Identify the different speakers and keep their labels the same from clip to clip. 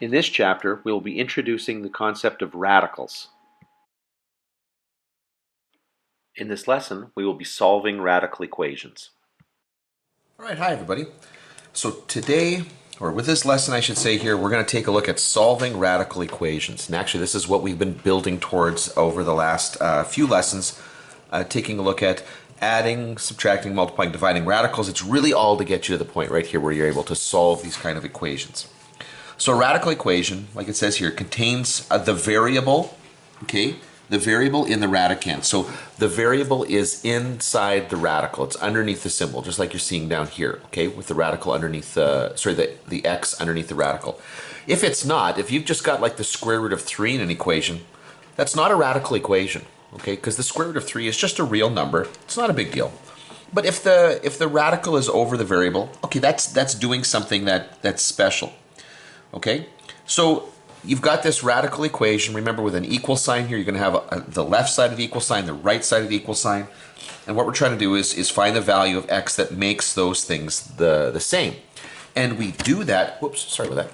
Speaker 1: In this chapter, we will be introducing the concept of radicals. In this lesson, we will be solving radical equations.
Speaker 2: All right, hi everybody. So today, or with this lesson I should say here, we're going to take a look at solving radical equations. And actually this is what we've been building towards over the last few lessons, taking a look at adding, subtracting, multiplying, dividing radicals. It's really all to get you to the point right here where you're able to solve these kind of equations. So a radical equation, like it says here, contains the variable, okay? The variable in the radicand. So the variable is inside the radical. It's underneath the symbol, just like you're seeing down here, okay? With the radical underneath, the x underneath the radical. If it's not, if you've just got like the square root of 3 in an equation, that's not a radical equation, okay? Because the square root of 3 is just a real number. It's not a big deal. But if the radical is over the variable, okay, that's doing something that's special. Okay, so you've got this radical equation. Remember, with an equal sign here, you're going to have the left side of the equal sign, the right side of the equal sign. And what we're trying to do is find the value of x that makes those things the same. And we do that, whoops, sorry about that.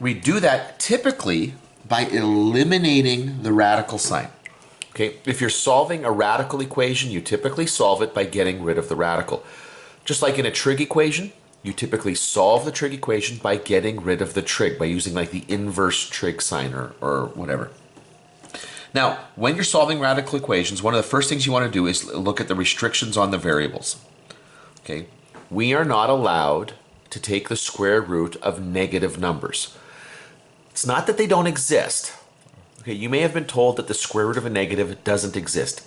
Speaker 2: We do that typically by eliminating the radical sign. Okay, if you're solving a radical equation, you typically solve it by getting rid of the radical. Just like in a trig equation, you typically solve the trig equation by getting rid of the trig, by using like the inverse trig sign or whatever. Now, when you're solving radical equations, one of the first things you want to do is look at the restrictions on the variables. Okay, we are not allowed to take the square root of negative numbers. It's not that they don't exist. Okay, you may have been told that the square root of a negative doesn't exist.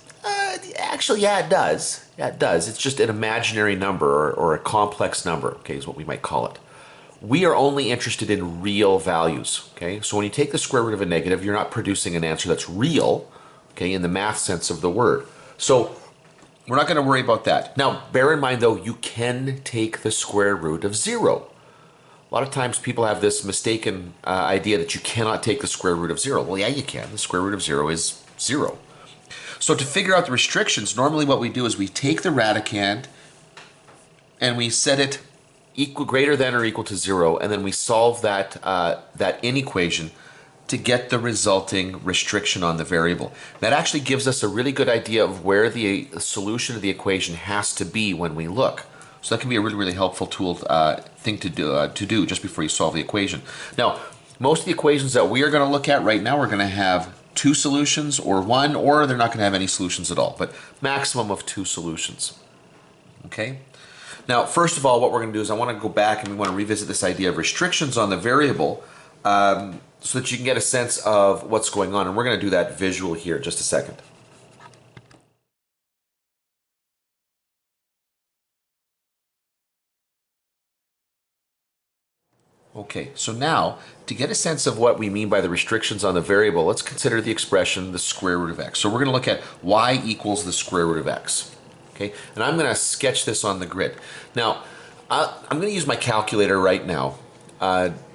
Speaker 2: Actually, yeah, it does. Yeah, it does. It's just an imaginary number or a complex number, okay, is what we might call it. We are only interested in real values, okay? So when you take the square root of a negative, you're not producing an answer that's real, okay, in the math sense of the word. So we're not going to worry about that. Now, bear in mind, though, you can take the square root of 0. A lot of times people have this mistaken idea that you cannot take the square root of 0. Well, yeah, you can. The square root of 0 is 0. So to figure out the restrictions, normally what we do is we take the radicand and we set it greater than or equal to 0, and then we solve that inequation to get the resulting restriction on the variable. That actually gives us a really good idea of where the solution of the equation has to be when we look. So that can be a really, really helpful tool thing to do just before you solve the equation. Now, most of the equations that we are going to look at right now are going to have 2 solutions or 1, or they're not going to have any solutions at all, but maximum of 2 solutions. Okay? Now, first of all, what we're going to do is I want to go back and we want to revisit this idea of restrictions on the variable so that you can get a sense of what's going on, and we're going to do that visual here in just a second. Okay, so now, to get a sense of what we mean by the restrictions on the variable, let's consider the expression the square root of x. So we're going to look at y equals the square root of x. Okay, and I'm going to sketch this on the grid. Now, I'm going to use my calculator right now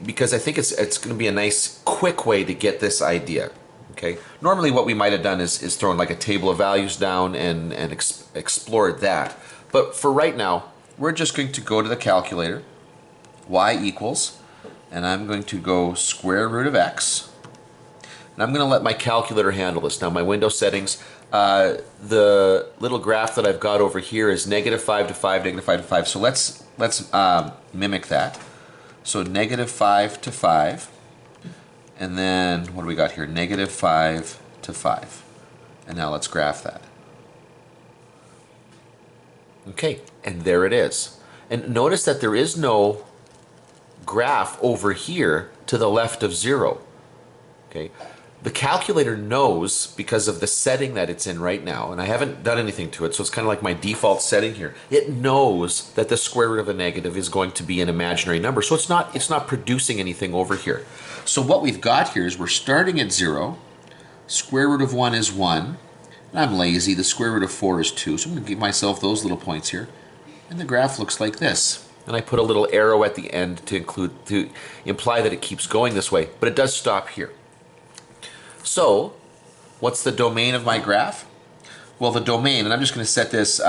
Speaker 2: because I think it's going to be a nice, quick way to get this idea. Okay, normally what we might have done is thrown like a table of values down and explored that. But for right now, we're just going to go to the calculator, y equals, and I'm going to go square root of x, and I'm going to let my calculator handle this. Now my Windows settings, the little graph that I've got over here is -5 to 5, -5 to 5. So let's mimic that. So -5 to 5, and then what do we got here? -5 to 5, and now let's graph that. Okay, and there it is. And notice that there is no graph over here to the left of 0. Okay, the calculator knows, because of the setting that it's in right now, and I haven't done anything to it, so it's kind of like my default setting here. It knows that the square root of a negative is going to be an imaginary number, so it's not producing anything over here. So what we've got here is we're starting at 0, square root of 1 is 1, and I'm lazy, the square root of 4 is 2, so I'm going to give myself those little points here, and the graph looks like this. And I put a little arrow at the end to imply that it keeps going this way, but it does stop here. So, what's the domain of my graph? Well, the domain, and I'm just going to set this,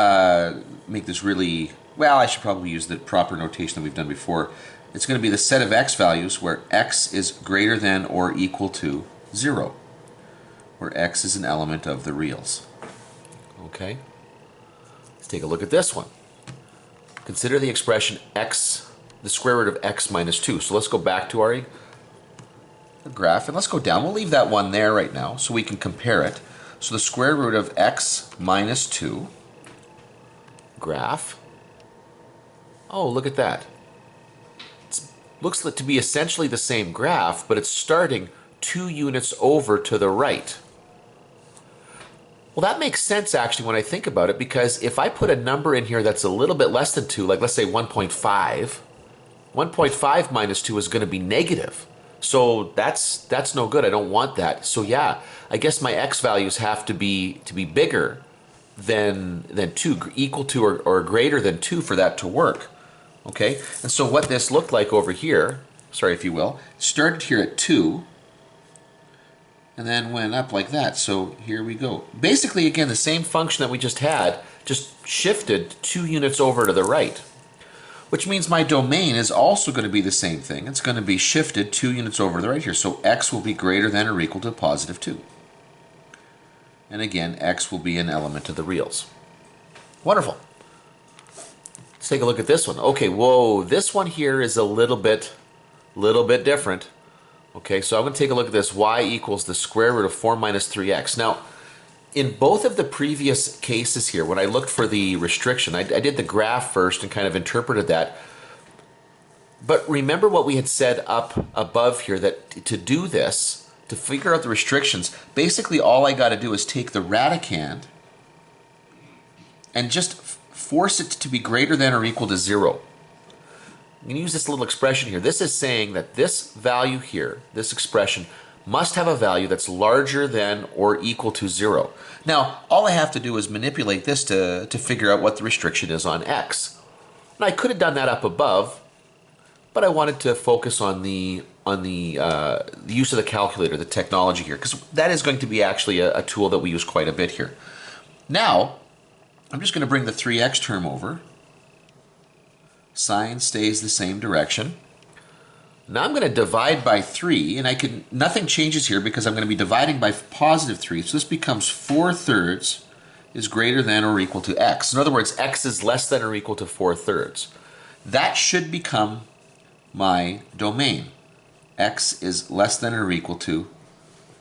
Speaker 2: make this really, well, I should probably use the proper notation that we've done before. it's going to be the set of x values where x is greater than or equal to 0, where x is an element of the reals. Okay? Let's take a look at this one. Consider the expression x, the square root of x minus 2. So let's go back to our graph and let's go down. We'll leave that one there right now so we can compare it. So the square root of x minus 2 graph. Oh, look at that. It looks to be essentially the same graph, but it's starting 2 units over to the right. Well, that makes sense actually when I think about it, because if I put a number in here that's a little bit less than 2, like let's say 1.5, 1.5 minus 2 is going to be negative. So that's no good. I don't want that. So yeah, I guess my x values have to be bigger than 2, equal to or greater than 2 for that to work. Okay? And so what this looked like over here, sorry if you will, started here at 2 and then went up like that. So here we go. Basically, again, the same function that we just had, just shifted 2 units over to the right. Which means my domain is also going to be the same thing. It's going to be shifted 2 units over to the right here. So x will be greater than or equal to positive 2. And again, x will be an element of the reals. Wonderful. Let's take a look at this one. Okay, whoa, this one here is a little bit different. Okay, so I'm going to take a look at this. Y equals the square root of 4 minus 3x. Now, in both of the previous cases here, when I looked for the restriction, I did the graph first and kind of interpreted that. But remember what we had said up above here, that to do this, to figure out the restrictions, basically all I got to do is take the radicand and just force it to be greater than or equal to 0. I'm going to use this little expression here. This is saying that this value here, this expression, must have a value that's larger than or equal to 0. Now, all I have to do is manipulate this to figure out what the restriction is on x. And I could have done that up above, but I wanted to focus on the use of the calculator, the technology here, because that is going to be actually a tool that we use quite a bit here. Now, I'm just going to bring the 3x term over. Sign stays the same direction. Now I'm going to divide by 3, and nothing changes here because I'm going to be dividing by positive 3. So this becomes 4/3 is greater than or equal to x. In other words, x is less than or equal to 4/3. That should become my domain. X is less than or equal to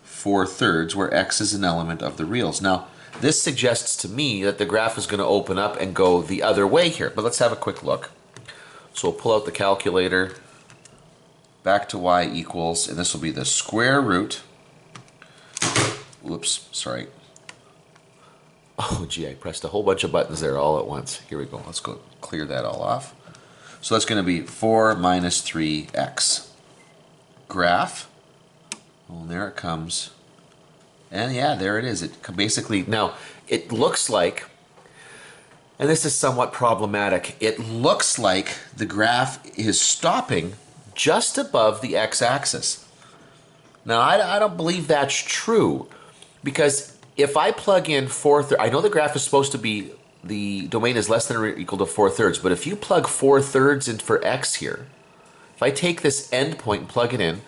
Speaker 2: 4/3, where x is an element of the reals. Now, this suggests to me that the graph is going to open up and go the other way here. But let's have a quick look. So we'll pull out the calculator. Back to y equals, and this will be the square root. Whoops, sorry. Oh, gee, I pressed a whole bunch of buttons there all at once. Here we go. Let's go clear that all off. So that's going to be 4 minus 3x. Graph. Well, there it comes. And yeah, there it is. It basically, now, it looks like, and this is somewhat problematic, it looks like the graph is stopping just above the x-axis. Now, I don't believe that's true, because if I plug in 4/3, I know the graph is supposed to be, the domain is less than or equal to 4/3, but if you plug 4/3 in for x here, if I take this endpoint and plug it in,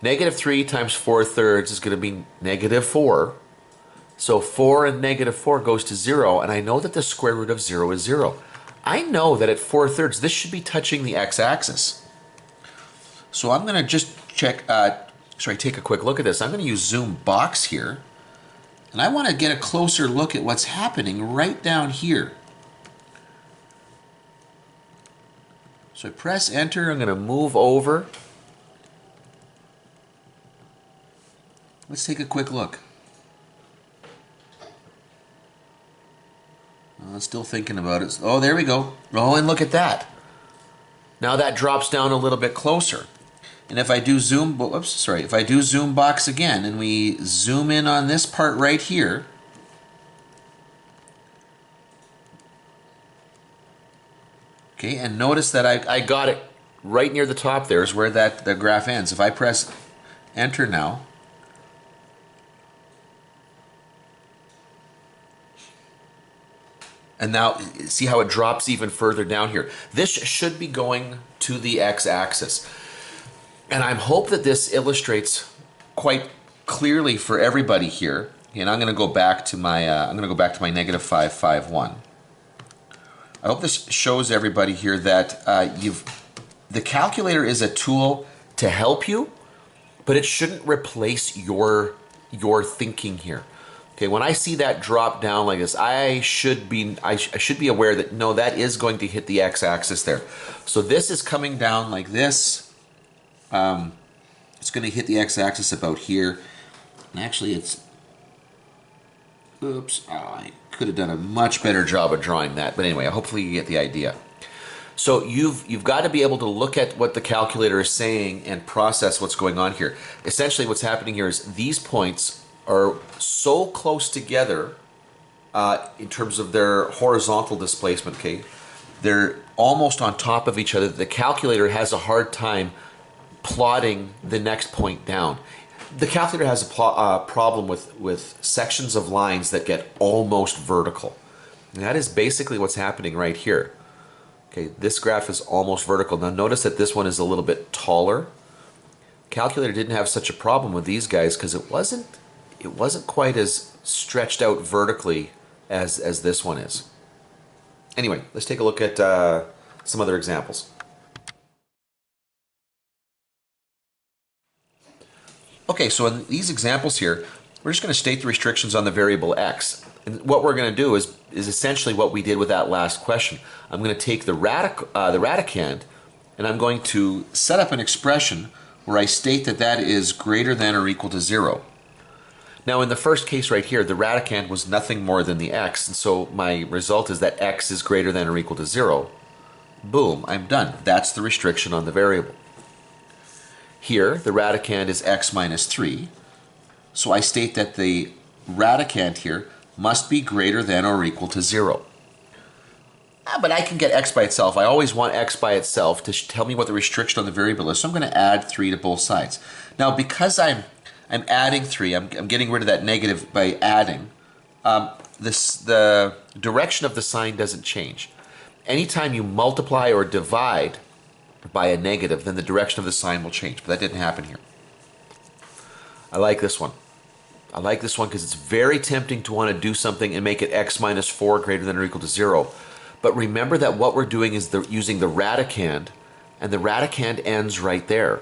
Speaker 2: -3 times 4/3 is going to be -4. So 4 and -4 goes to 0, and I know that the square root of 0 is 0. I know that at 4/3, this should be touching the x-axis. So I'm going to just take a quick look at this. I'm going to use zoom box here, and I want to get a closer look at what's happening right down here. So I press enter. I'm going to move over. Let's take a quick look. I'm still thinking about it. Oh, there we go. Oh, and look at that. Now that drops down a little bit closer. And if I do zoom, if I do zoom box again, and we zoom in on this part right here, okay, and notice that I got it right near the top there is where the graph ends. If I press enter now, and now see how it drops even further down here. This should be going to the x-axis. And I hope that this illustrates quite clearly for everybody here. And I'm going to go back to my negative 5, 5, 1. I hope this shows everybody here that the calculator is a tool to help you, but it shouldn't replace your thinking here. Okay, when I see that drop down like this, I should be aware that no, that is going to hit the x-axis there. So this is coming down like this. It's going to hit the x-axis about here. And actually it's, oops, I could have done a much better job of drawing that. But anyway, hopefully you get the idea. So you've got to be able to look at what the calculator is saying and process what's going on here. Essentially what's happening here is these points are so close together in terms of their horizontal displacement, okay? They're almost on top of each other. The calculator has a hard time plotting the next point down. The calculator has a problem with sections of lines that get almost vertical. And that is basically what's happening right here. Okay, this graph is almost vertical. Now notice that this one is a little bit taller. Calculator didn't have such a problem with these guys because it wasn't quite as stretched out vertically as this one is. Anyway, let's take a look at some other examples. Okay, so in these examples here, we're just going to state the restrictions on the variable x. And what we're going to do is essentially what we did with that last question. I'm going to take the radicand, and I'm going to set up an expression where I state that that is greater than or equal to 0. Now in the first case right here, the radicand was nothing more than the x, and so my result is that x is greater than or equal to 0. Boom, I'm done. That's the restriction on the variable. Here, the radicand is x minus 3, so I state that the radicand here must be greater than or equal to 0. But I can get x by itself. I always want x by itself to tell me what the restriction on the variable is, so I'm going to add 3 to both sides. Now because I'm adding 3, I'm getting rid of that negative by adding, the direction of the sign doesn't change. Anytime you multiply or divide by a negative, then the direction of the sign will change, but that didn't happen here. I like this one. I like this one because it's very tempting to want to do something and make it x minus 4 greater than or equal to 0. But remember that what we're doing is using the radicand, and the radicand ends right there.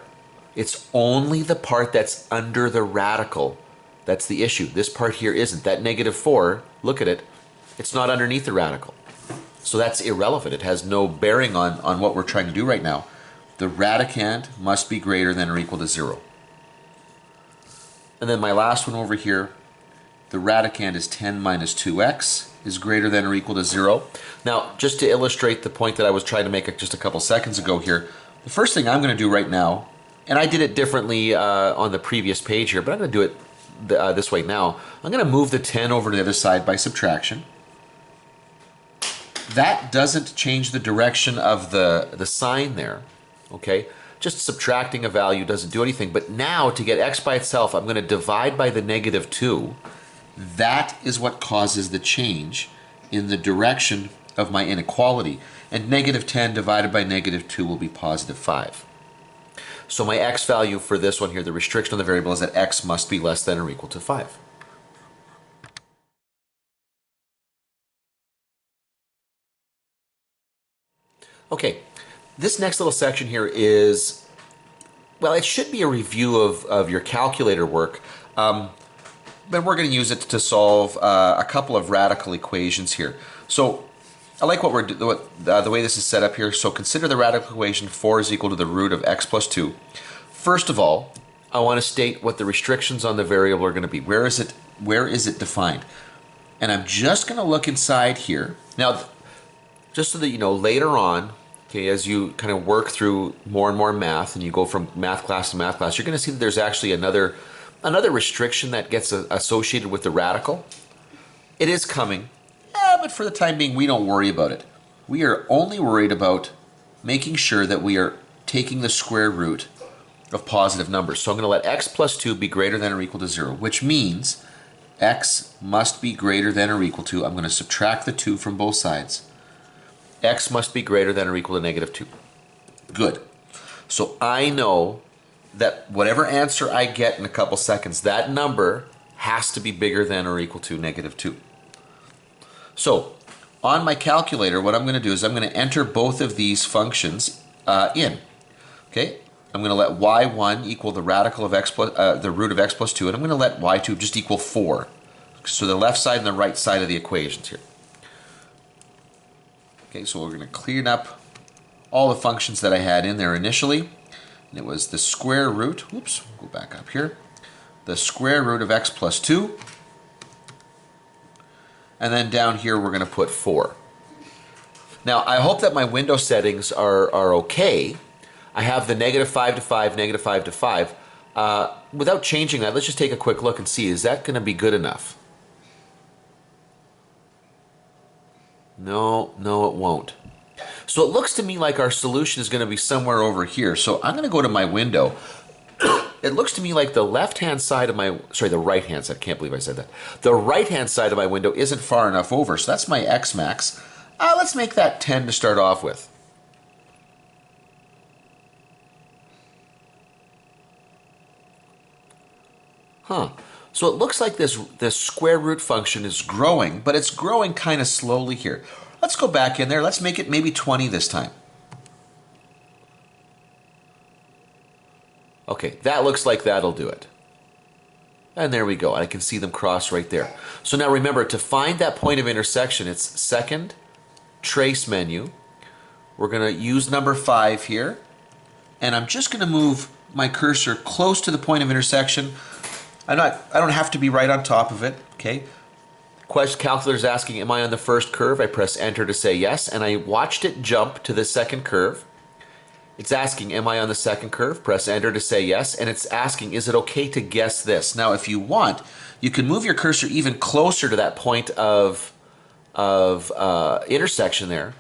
Speaker 2: It's only the part that's under the radical that's the issue. This part here isn't. That negative 4, look at it, it's not underneath the radical. So that's irrelevant. It has no bearing on what we're trying to do right now. The radicand must be greater than or equal to 0. And then my last one over here, the radicand is 10 minus 2x is greater than or equal to 0. Now, just to illustrate the point that I was trying to make just a couple seconds ago here, the first thing I'm going to do right now, and I did it differently on the previous page here, but I'm going to do it this way now. I'm going to move the 10 over to the other side by subtraction. That doesn't change the direction of the sign there, okay? Just subtracting a value doesn't do anything. But now, to get x by itself, I'm going to divide by the negative 2. That is what causes the change in the direction of my inequality. And negative 10 divided by negative 2 will be positive 5. So my x value for this one here, the restriction on the variable, is that x must be less than or equal to 5. Okay, this next little section here is, well, it should be a review of your calculator work, but we're going to use it to solve a couple of radical equations here. So I like the way this is set up here. So consider the radical equation 4 is equal to the root of x plus 2. First of all, I want to state what the restrictions on the variable are going to be. Where is it defined? And I'm just going to look inside here. Now, just so that you know, later on, okay, as you kind of work through more and more math and you go from math class to math class, you're going to see that there's actually another restriction that gets associated with the radical. It is coming, but for the time being, we don't worry about it. We are only worried about making sure that we are taking the square root of positive numbers. So I'm going to let x plus 2 be greater than or equal to 0, which means x must be greater than or equal to, I'm going to subtract the 2 from both sides, x must be greater than or equal to negative 2. Good. So I know that whatever answer I get in a couple seconds, that number has to be bigger than or equal to negative 2. So on my calculator, what I'm going to do is I'm going to enter both of these functions in. Okay, I'm going to let y1 equal the radical of x plus the root of x plus 2, and I'm going to let y2 just equal 4. So the left side and the right side of the equations here. Okay, so we're going to clean up all the functions that I had in there initially. And it was the square root, oops, go back up here, the square root of x plus 2. And then down here we're going to put 4. Now I hope that my window settings are okay. I have the negative 5 to 5, negative 5 to 5. Without changing that, let's just take a quick look and see, is that going to be good enough? No, it won't. So it looks to me like our solution is going to be somewhere over here. So I'm going to go to my window. It looks to me like the left-hand side of my, sorry, the right-hand side, I can't believe I said that. The right-hand side of my window isn't far enough over, so that's my x max. Let's make that 10 to start off with. So it looks like this square root function is growing, but it's growing kind of slowly here. Let's go back in there. Let's make it maybe 20 this time. Okay, that looks like that'll do it. And there we go. I can see them cross right there. So now remember, to find that point of intersection, it's second, trace menu. We're going to use number 5 here. And I'm just going to move my cursor close to the point of intersection. I don't have to be right on top of it, okay? Calculator's asking, am I on the first curve? I press enter to say yes, and I watched it jump to the second curve. It's asking, am I on the second curve? Press enter to say yes, and it's asking, is it okay to guess this? Now, if you want, you can move your cursor even closer to that point of intersection there,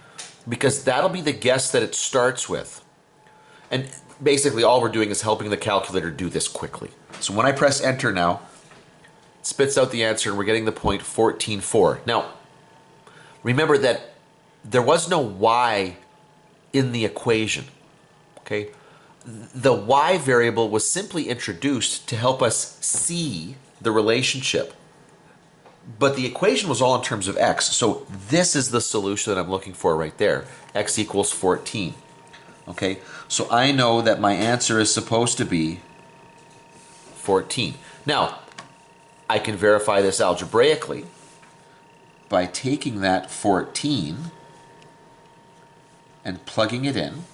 Speaker 2: because that'll be the guess that it starts with. And basically all we're doing is helping the calculator do this quickly. So when I press enter now, it spits out the answer and we're getting the point 14.4. Now, remember that there was no y in the equation, okay? The y variable was simply introduced to help us see the relationship. But the equation was all in terms of x, so this is the solution that I'm looking for right there. X equals 14. Okay, so I know that my answer is supposed to be 14. Now, I can verify this algebraically by taking that 14 and plugging it in.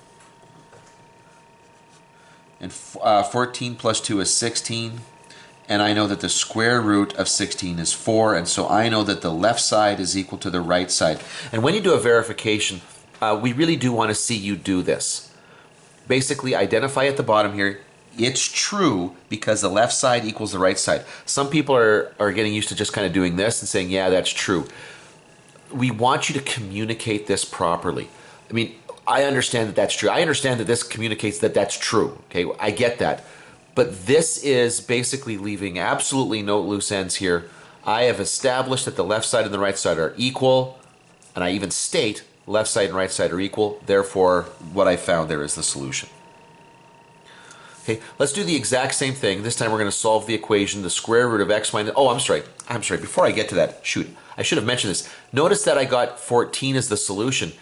Speaker 2: And 14 plus 2 is 16. And I know that the square root of 16 is 4. And so I know that the left side is equal to the right side. And when you do a verification, we really do want to see you do this. Basically, identify at the bottom here, it's true because the left side equals the right side. Some people are getting used to just kind of doing this and saying, yeah, that's true. We want you to communicate this properly. I mean, I understand that that's true. I understand that this communicates that that's true. Okay, I get that. But this is basically leaving absolutely no loose ends here. I have established that the left side and the right side are equal, and I even state left side and right side are equal. Therefore, what I found there is the solution. Okay, let's do the exact same thing. This time we're going to solve the equation, the square root of x minus... Oh, I'm sorry. Before I get to that, shoot, I should have mentioned this. Notice that I got 14 as the solution.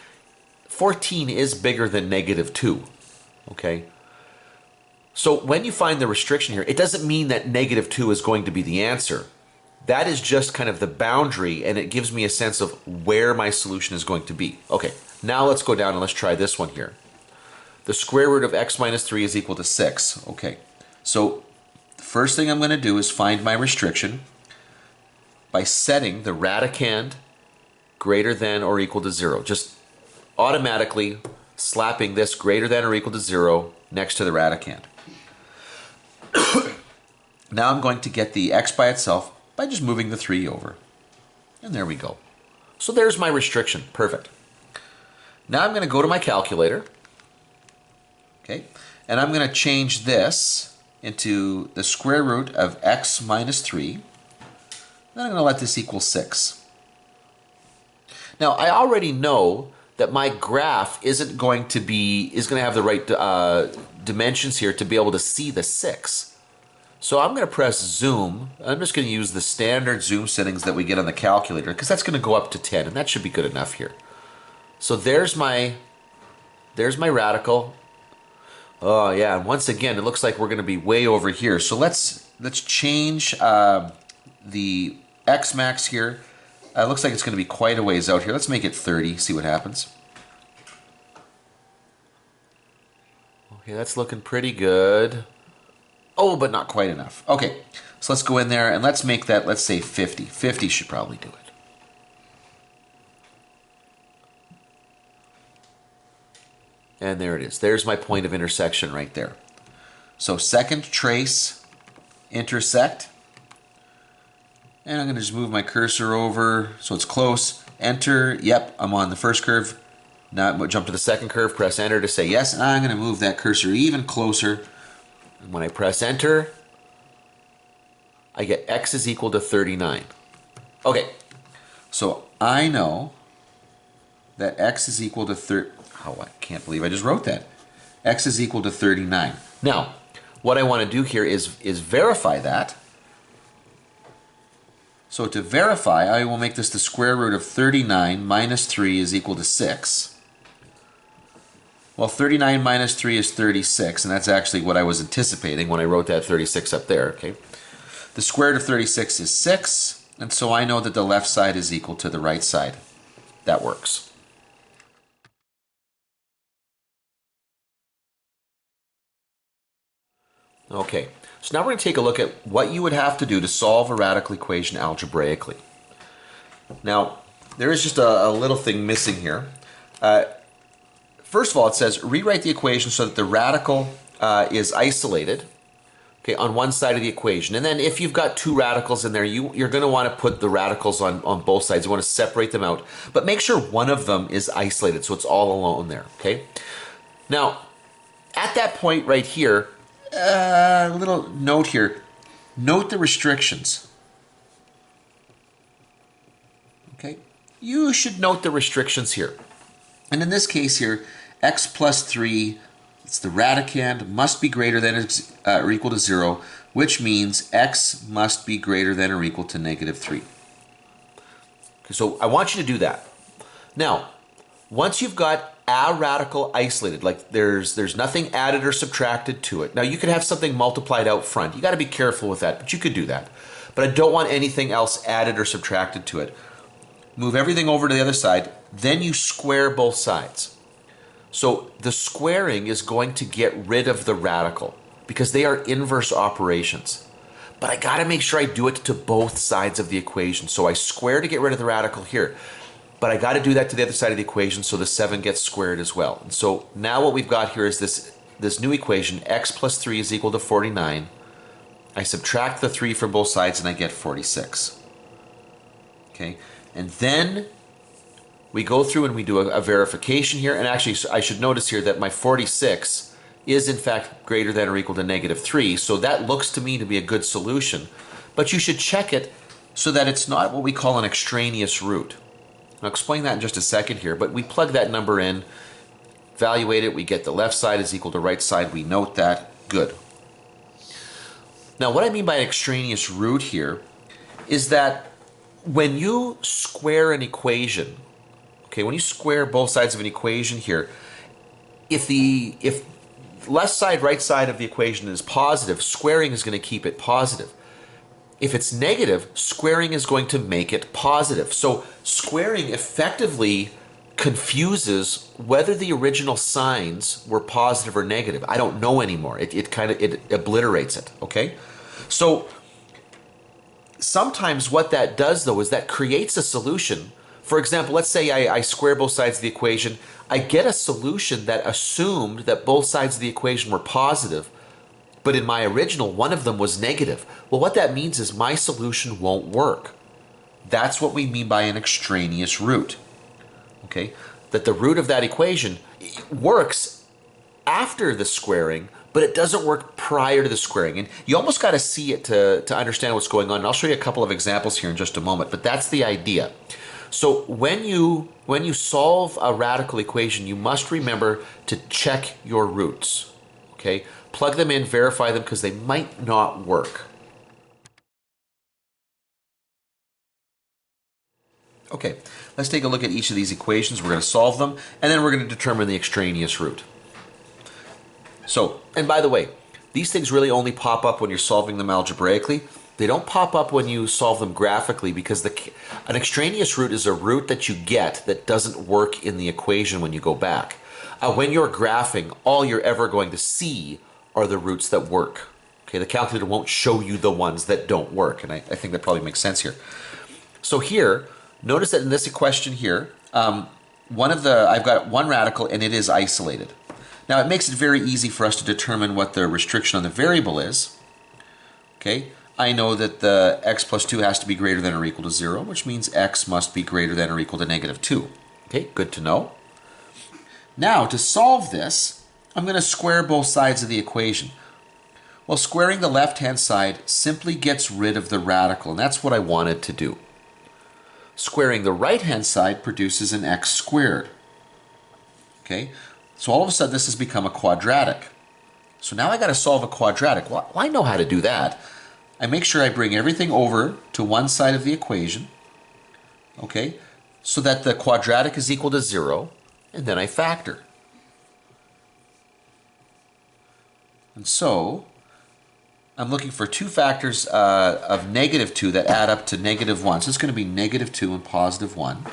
Speaker 2: 14 is bigger than negative 2. Okay? So when you find the restriction here, it doesn't mean that negative 2 is going to be the answer. That is just kind of the boundary, and it gives me a sense of where my solution is going to be. Okay, now let's go down and let's try this one here. The square root of x minus 3 is equal to 6. Okay, so the first thing I'm going to do is find my restriction by setting the radicand greater than or equal to 0. Just automatically slapping this greater than or equal to 0 next to the radicand. Now I'm going to get the x by itself by just moving the 3 over. And there we go. So there's my restriction. Perfect. Now I'm going to go to my calculator. Okay. And I'm going to change this into the square root of x minus 3. Then I'm going to let this equal 6. Now I already know that my graph is going to have the right dimensions here to be able to see the 6. So I'm going to press zoom. I'm just going to use the standard zoom settings that we get on the calculator because that's going to go up to 10, and that should be good enough here. So there's my radical. Oh yeah, and once again, it looks like we're going to be way over here. So let's change the X max here. Looks like it's going to be quite a ways out here. Let's make it 30, see what happens. Okay, that's looking pretty good. Oh, but not quite enough. Okay, so let's go in there and let's make that, let's say 50. 50 should probably do it. And there it is. There's my point of intersection right there. So second trace, intersect. And I'm going to just move my cursor over so it's close. Enter. Yep, I'm on the first curve. Now I'm going to jump to the second curve, press enter to say yes. And I'm going to move that cursor even closer. And when I press enter, I get x is equal to 39. Okay, so I know that x is equal to 30. Oh, I can't believe I just wrote that. X is equal to 39. Now, what I want to do here is verify that. So to verify, I will make this the square root of 39 minus 3 is equal to 6. Well, 39 minus 3 is 36, and that's actually what I was anticipating when I wrote that 36 up there. Okay. The square root of 36 is 6, and so I know that the left side is equal to the right side. That works. Okay, so now we're going to take a look at what you would have to do to solve a radical equation algebraically. Now, there is just a little thing missing here. First of all, it says rewrite the equation so that the radical is isolated, okay, on one side of the equation. And then if you've got two radicals in there, you're going to want to put the radicals on both sides. You want to separate them out. But make sure one of them is isolated so it's all alone there, okay? Now, at that point right here, a little note here. Note the restrictions. Okay? You should note the restrictions here. And in this case here, x plus 3, it's the radicand, must be greater than or equal to 0, which means x must be greater than or equal to negative 3. Okay, so I want you to do that. Now, once you've got a radical isolated, like there's nothing added or subtracted to it. Now you could have something multiplied out front. You got to be careful with that, but you could do that. But I don't want anything else added or subtracted to it. Move everything over to the other side, then you square both sides. So the squaring is going to get rid of the radical because they are inverse operations. But I got to make sure I do it to both sides of the equation. So I square to get rid of the radical here. But I got to do that to the other side of the equation so the 7 gets squared as well. And so now what we've got here is this new equation, x plus 3 is equal to 49. I subtract the 3 from both sides and I get 46. Okay, and then we go through and we do a verification here. And actually, I should notice here that my 46 is in fact greater than or equal to negative 3. So that looks to me to be a good solution. But you should check it so that it's not what we call an extraneous root. I'll explain that in just a second here, but we plug that number in, evaluate it, we get the left side is equal to right side, we note that, good. Now what I mean by an extraneous root here is that when you square an equation, okay, when you square both sides of an equation here, if left side, right side of the equation is positive, squaring is going to keep it positive. If it's negative, squaring is going to make it positive. So squaring effectively confuses whether the original signs were positive or negative. I don't know anymore. It obliterates it, okay? So sometimes what that does though is that creates a solution. For example, let's say I square both sides of the equation. I get a solution that assumed that both sides of the equation were positive, but in my original, one of them was negative. Well, what that means is my solution won't work. That's what we mean by an extraneous root. Okay? That the root of that equation works after the squaring, but it doesn't work prior to the squaring. And you almost got to see it to understand what's going on. And I'll show you a couple of examples here in just a moment, but that's the idea. So when you solve a radical equation, you must remember to check your roots. Okay? Plug them in, verify them, because they might not work. Okay, let's take a look at each of these equations. We're going to solve them, and then we're going to determine the extraneous root. So, and by the way, these things really only pop up when you're solving them algebraically. They don't pop up when you solve them graphically, because an extraneous root is a root that you get that doesn't work in the equation when you go back. When you're graphing, all you're ever going to see are the roots that work. Okay, the calculator won't show you the ones that don't work, and I think that probably makes sense here. So here, notice that in this question here, I've got one radical and it is isolated. Now it makes it very easy for us to determine what the restriction on the variable is. Okay, I know that the x plus 2 has to be greater than or equal to 0, which means x must be greater than or equal to negative 2. Okay, good to know. Now to solve this, I'm going to square both sides of the equation. Well, squaring the left-hand side simply gets rid of the radical, and that's what I wanted to do. Squaring the right-hand side produces an x squared. Okay, so all of a sudden this has become a quadratic. So now I got to solve a quadratic. Well, I know how to do that. I make sure I bring everything over to one side of the equation, okay, so that the quadratic is equal to 0, and then I factor. And so I'm looking for two factors of negative 2 that add up to negative 1. So it's going to be negative 2 and positive 1.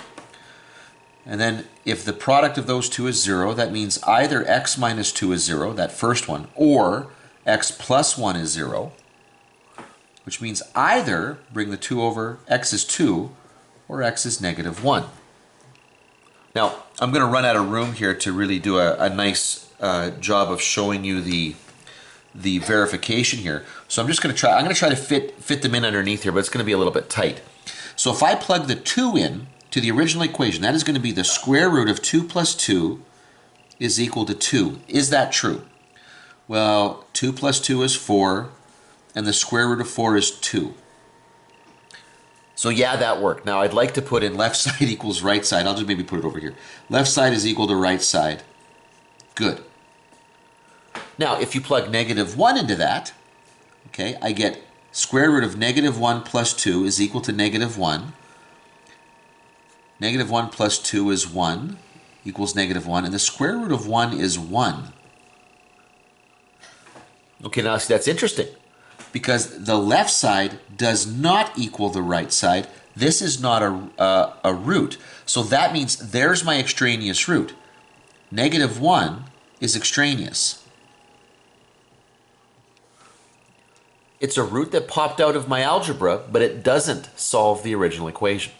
Speaker 2: And then if the product of those two is 0, that means either x minus 2 is 0, that first one, or x plus 1 is 0, which means either bring the 2 over, x is 2, or x is negative 1. Now, I'm going to run out of room here to really do a nice job of showing you the verification here. So I'm going to try to fit them in underneath here, but it's going to be a little bit tight. So if I plug the 2 in to the original equation, that is going to be the square root of 2 plus 2 is equal to 2. Is that true? Well, 2 plus 2 is 4, and the square root of 4 is 2. So yeah, that worked. Now I'd like to put in left side equals right side. I'll just maybe put it over here. Left side is equal to right side. Good. Now if you plug negative 1 into that, okay, I get square root of negative 1 plus 2 is equal to negative 1. Negative 1 plus 2 is 1, equals negative 1, and the square root of 1 is 1. Okay, now see, that's interesting, because the left side does not equal the right side. This is not a root, so that means there's my extraneous root. Negative 1 is extraneous. It's a root that popped out of my algebra, but it doesn't solve the original equation.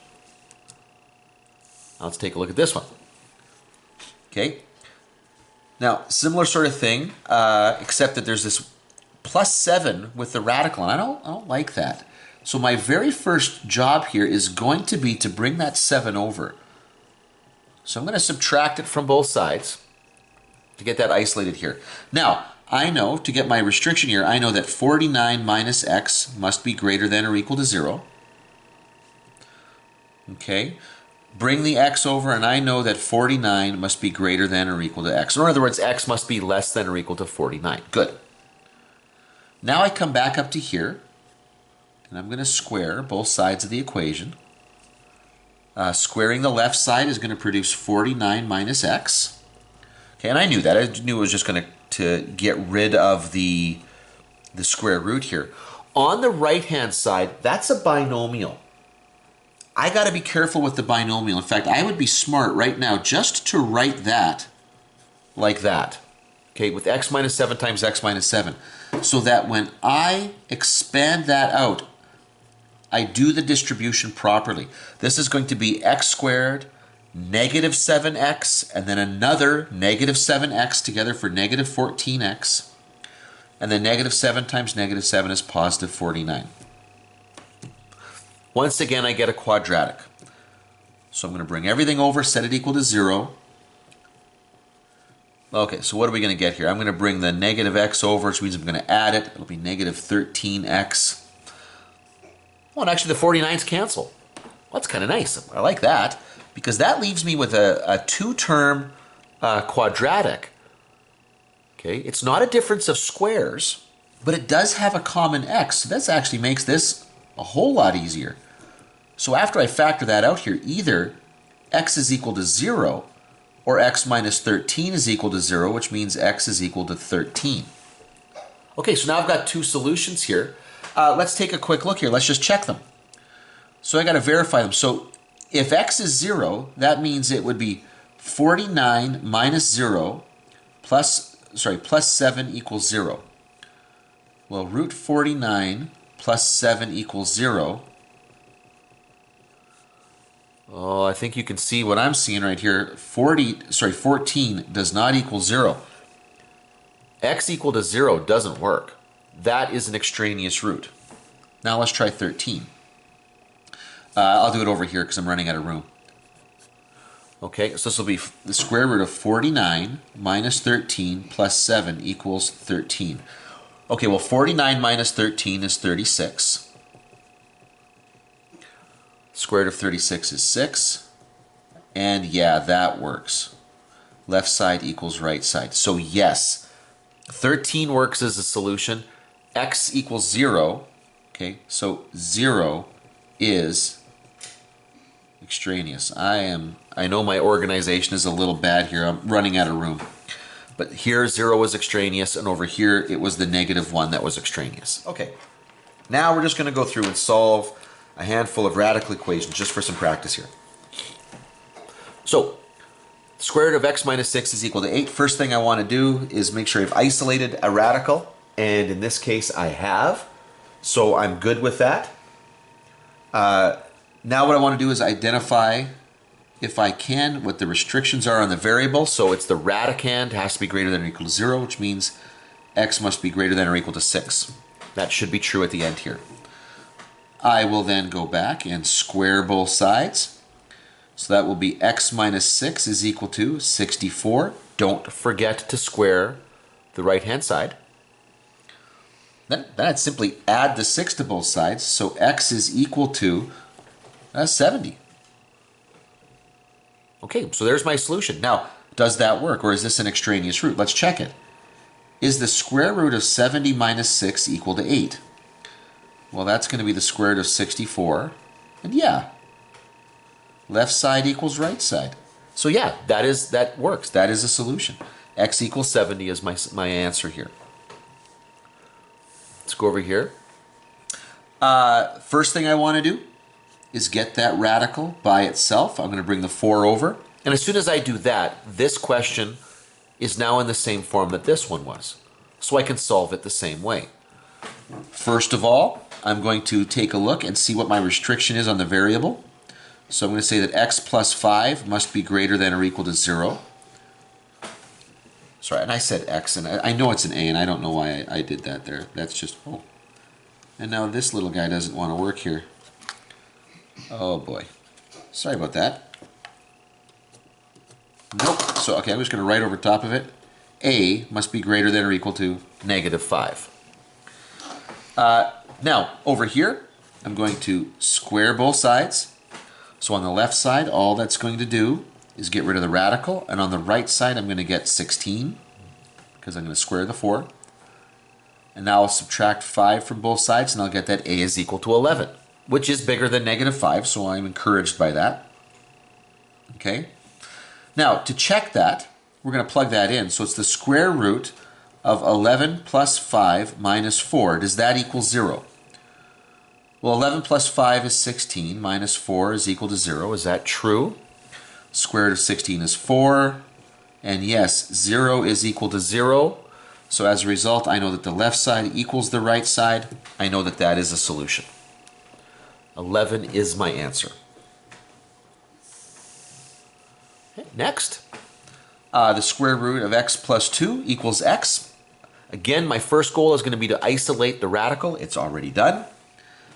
Speaker 2: Now let's take a look at this one. Okay. Now, similar sort of thing, except that there's this plus 7 with the radical, and I don't like that. So my very first job here is going to be to bring that 7 over. So I'm going to subtract it from both sides to get that isolated here. Now, I know, to get my restriction here, I know that 49 minus x must be greater than or equal to 0. Okay. Bring the x over, and I know that 49 must be greater than or equal to x. Or in other words, x must be less than or equal to 49. Good. Now I come back up to here, and I'm going to square both sides of the equation. Squaring the left side is going to produce 49 minus x. Okay, and I knew that. I knew it was just going to get rid of the square root here. On the right-hand side, that's a binomial. I got to be careful with the binomial. In fact, I would be smart right now just to write that like that. Okay, with x minus 7 times x minus 7. So that when I expand that out, I do the distribution properly. This is going to be x squared, negative 7x, and then another negative 7x together for negative 14x. And then negative 7 times negative 7 is positive 49. Once again, I get a quadratic. So I'm going to bring everything over, set it equal to 0. Okay, so what are we going to get here? I'm going to bring the negative x over, which means I'm going to add it. It'll be negative 13x. Well, and actually the 49's cancel. Well, that's kind of nice. I like that because that leaves me with a two-term quadratic. Okay, it's not a difference of squares, but it does have a common x. So that actually makes this a whole lot easier. So after I factor that out here, either x is equal to 0 or x minus 13 is equal to 0, which means x is equal to 13. Okay, so now I've got two solutions here. Let's take a quick look here. Let's just check them. So I got to verify them. So if x is 0, that means it would be 49 minus 0 plus 7 equals 0. Well, root 49 plus 7 equals 0. Oh, I think you can see what I'm seeing right here. 14 does not equal 0. X equal to 0 doesn't work. That is an extraneous root. Now let's try 13. I'll do it over here because I'm running out of room. Okay, so this will be the square root of 49 minus 13 plus 7 equals 13. Okay, well 49 minus 13 is 36. Square root of 36 is 6. And yeah, that works. Left side equals right side. So yes, 13 works as a solution. X equals 0. Okay, so 0 is extraneous. I know my organization is a little bad here. I'm running out of room. But here 0 was extraneous, and over here it was the -1 that was extraneous. Okay, now we're just going to go through and solve a handful of radical equations just for some practice here. So, square root of x minus 6 is equal to 8. First thing I want to do is make sure I've isolated a radical, and in this case I have. So I'm good with that. Now what I want to do is identify, if I can, what the restrictions are on the variable. So it's the radicand has to be greater than or equal to 0, which means x must be greater than or equal to 6. That should be true at the end here. I will then go back and square both sides. So that will be x minus 6 is equal to 64. Don't forget to square the right-hand side. Then I'd simply add the 6 to both sides. So x is equal to 70. Okay, so there's my solution. Now, does that work, or is this an extraneous root? Let's check it. Is the square root of 70 minus 6 equal to 8? Well, that's going to be the square root of 64. And yeah, left side equals right side. So yeah, that works. That is a solution. X equals 70 is my answer here. Let's go over here. First thing I want to do is get that radical by itself. I'm going to bring the 4 over. And as soon as I do that, this question is now in the same form that this one was. So I can solve it the same way. First of all, I'm going to take a look and see what my restriction is on the variable. So I'm going to say that x plus 5 must be greater than or equal to 0. Sorry, and I said x, and I know it's an a, and I don't know why I did that there. That's just, oh. And now this little guy doesn't want to work here. Oh boy. Sorry about that. Nope. So, okay, I'm just going to write over top of it. A must be greater than or equal to -5. Now, over here, I'm going to square both sides. So on the left side, all that's going to do is get rid of the radical. And on the right side, I'm going to get 16, because I'm going to square the 4. And now I'll subtract 5 from both sides, and I'll get that a is equal to 11, which is bigger than -5, so I'm encouraged by that. Okay? Now, to check that, we're going to plug that in. So it's the square root of 11 plus 5 minus 4. Does that equal 0? Well, 11 plus 5 is 16, minus 4 is equal to 0. Is that true? Square root of 16 is 4. And yes, 0 is equal to 0. So as a result, I know that the left side equals the right side. I know that that is a solution. 11 is my answer. Okay, next, the square root of x plus 2 equals x. Again, my first goal is going to be to isolate the radical. It's already done.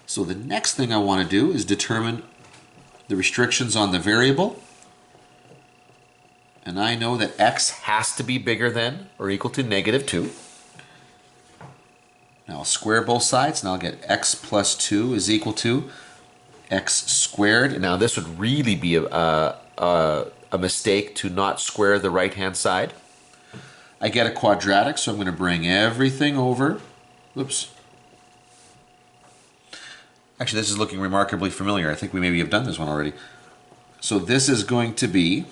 Speaker 2: So the next thing I want to do is determine the restrictions on the variable. And I know that x has to be bigger than or equal to -2. Now I'll square both sides and I'll get x plus 2 is equal to x squared. Now this would really be a mistake to not square the right-hand side. I get a quadratic, so I'm going to bring everything over. Whoops. Actually, this is looking remarkably familiar. I think we maybe have done this one already. So this is going to be,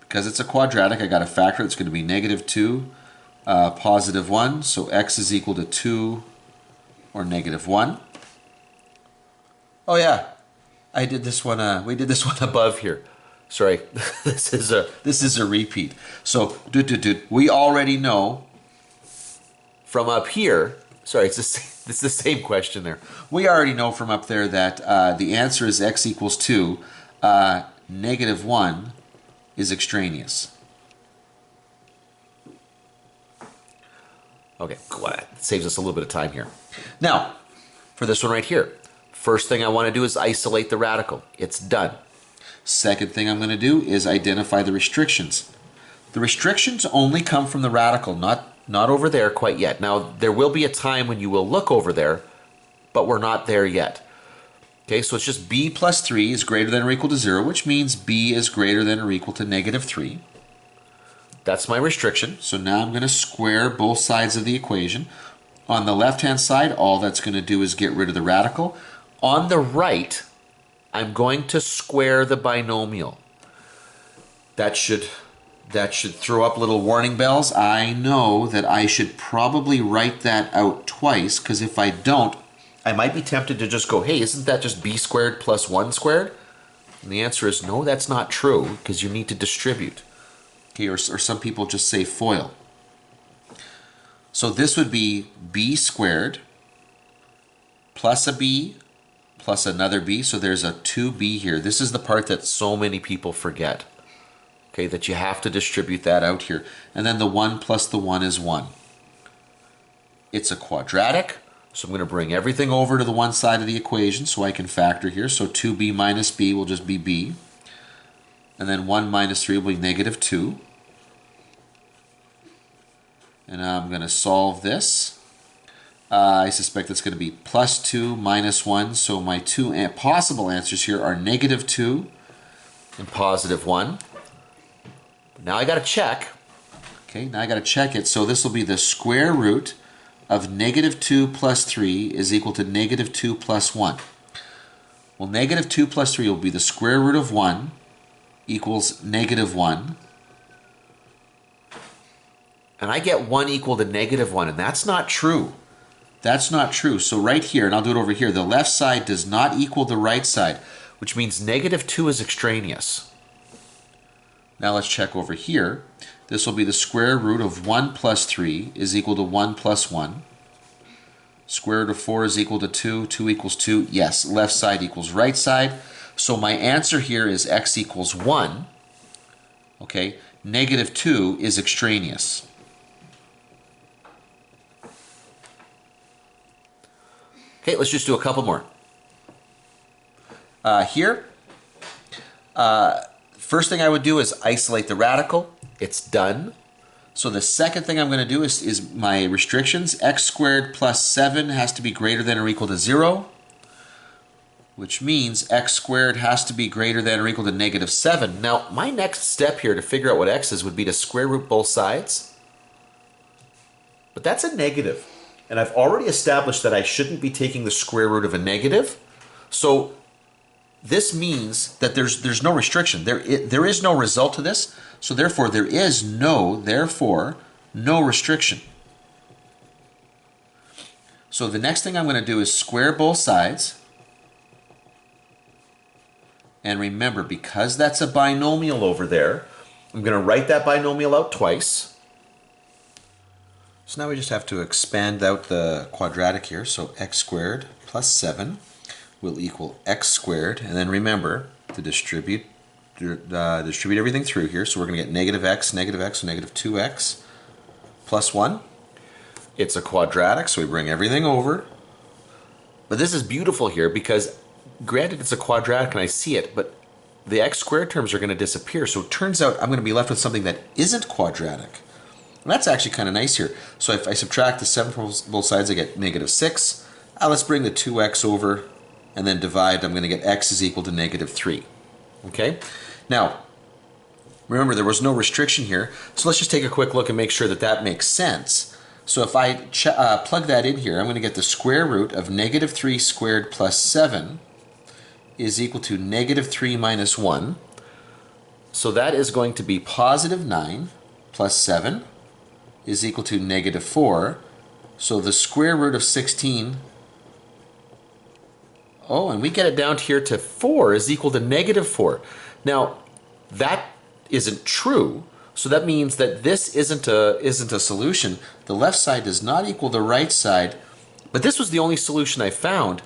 Speaker 2: because it's a quadratic, I got a factor. It's going to be negative 2, positive 1. So x is equal to 2 or negative 1. Oh yeah, I did this one. We did this one above here. Sorry, this is a repeat. So we already know from up here. Sorry, it's the same question there. We already know from up there that the answer is x equals 2. Negative 1 is extraneous. Okay, glad. Saves us a little bit of time here. Now, for this one right here, first thing I want to do is isolate the radical. It's done. Second thing I'm going to do is identify the restrictions. The restrictions only come from the radical, not over there quite yet. Now, there will be a time when you will look over there, but we're not there yet. Okay, so it's just b plus 3 is greater than or equal to 0, which means b is greater than or equal to negative 3. That's my restriction. So now I'm going to square both sides of the equation. On the left-hand side, all that's going to do is get rid of the radical. On the right, I'm going to square the binomial. That should throw up little warning bells. I know that I should probably write that out twice, because if I don't, I might be tempted to just go, hey, isn't that just b squared plus 1 squared? And the answer is no, that's not true, because you need to distribute. Okay, or some people just say FOIL. So this would be b squared plus a b plus another b. So there's a 2b here. This is the part that so many people forget. Okay, that you have to distribute that out here. And then the 1 plus the 1 is 1. It's a quadratic, so I'm going to bring everything over to the one side of the equation so I can factor here. So 2b minus b will just be b. And then 1 minus 3 will be negative 2. And now I'm going to solve this. I suspect it's going to be plus 2 minus 1. So my two possible answers here are negative 2 and positive 1. Now I got to check. Okay, now I got to check it. So this will be the square root of negative 2 plus 3 is equal to negative 2 plus 1. Well, negative 2 plus 3 will be the square root of 1 equals negative 1. And I get 1 equal to negative 1, and that's not true. That's not true. So right here, and I'll do it over here, the left side does not equal the right side, which means negative 2 is extraneous. Now let's check over here. This will be the square root of 1 plus 3 is equal to 1 plus 1. Square root of 4 is equal to 2. 2 equals 2. Yes, left side equals right side. So my answer here is x equals 1. Okay, negative 2 is extraneous. Okay, let's just do a couple more. Here, first thing I would do is isolate the radical. It's done. So the second thing I'm going to do is my restrictions. X squared plus 7 has to be greater than or equal to 0, which means x squared has to be greater than or equal to negative 7. Now, my next step here to figure out what x is would be to square root both sides. But that's a negative. And I've already established that I shouldn't be taking the square root of a negative. So this means that there's no restriction. There is no result to this. So therefore, there is no restriction. So the next thing I'm going to do is square both sides. And remember, because that's a binomial over there, I'm going to write that binomial out twice. So now we just have to expand out the quadratic here. So x squared plus 7 will equal x squared. And then remember to distribute everything through here. So we're going to get negative x, so negative 2x plus 1. It's a quadratic, so we bring everything over. But this is beautiful here because granted it's a quadratic and I see it, but the x squared terms are going to disappear. So it turns out I'm going to be left with something that isn't quadratic. And that's actually kind of nice here. So if I subtract the 7 from both sides, I get negative 6. Let's bring the 2x over and then divide, I'm going to get x is equal to negative 3. Okay? Now, remember there was no restriction here, so let's just take a quick look and make sure that that makes sense. So if I plug that in here, I'm going to get the square root of negative 3 squared plus 7 is equal to negative 3 minus 1. So that is going to be positive 9 plus 7 is equal to negative 4. So the square root of 16, oh, and we get it down here to 4 is equal to negative 4. Now, that isn't true, so that means that this isn't a solution. The left side does not equal the right side, but this was the only solution I found,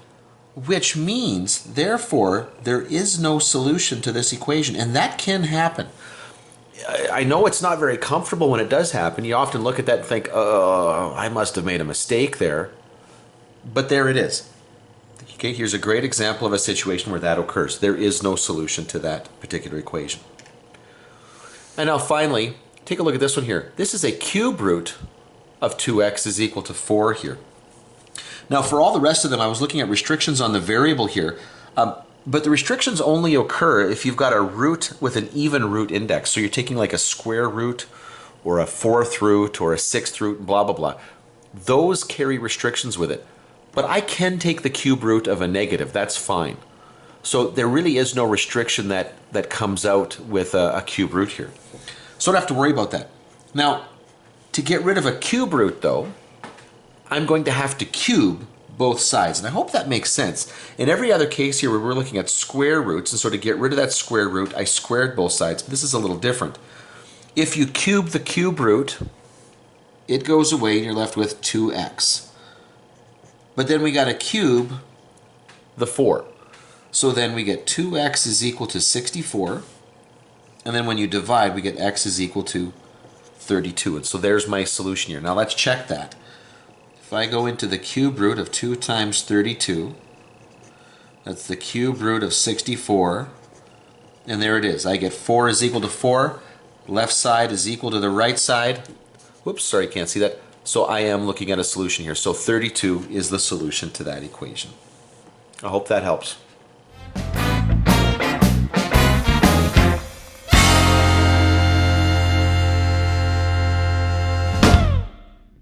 Speaker 2: which means, therefore, there is no solution to this equation, and that can happen. I know it's not very comfortable when it does happen. You often look at that and think, oh, I must have made a mistake there. But there it is. Okay, here's a great example of a situation where that occurs. There is no solution to that particular equation. And now finally, take a look at this one here. This is a cube root of 2x is equal to 4 here. Now for all the rest of them, I was looking at restrictions on the variable here. But the restrictions only occur if you've got a root with an even root index. So you're taking like a square root or a fourth root or a sixth root, blah, blah, blah. Those carry restrictions with it. But I can take the cube root of a negative. That's fine. So there really is no restriction that comes out with a cube root here. So I don't have to worry about that. Now, to get rid of a cube root, though, I'm going to have to cube both sides. And I hope that makes sense. In every other case here where we're looking at square roots, and so to get rid of that square root, I squared both sides. But this is a little different. If you cube the cube root, it goes away and you're left with 2x. But then we got to cube the 4. So then we get 2x is equal to 64. And then when you divide, we get x is equal to 32. And so there's my solution here. Now let's check that. If I go into the cube root of 2 times 32, that's the cube root of 64, and there it is. I get 4 is equal to 4, left side is equal to the right side. Whoops, sorry, can't see that. So I am looking at a solution here. So 32 is the solution to that equation. I hope that helps.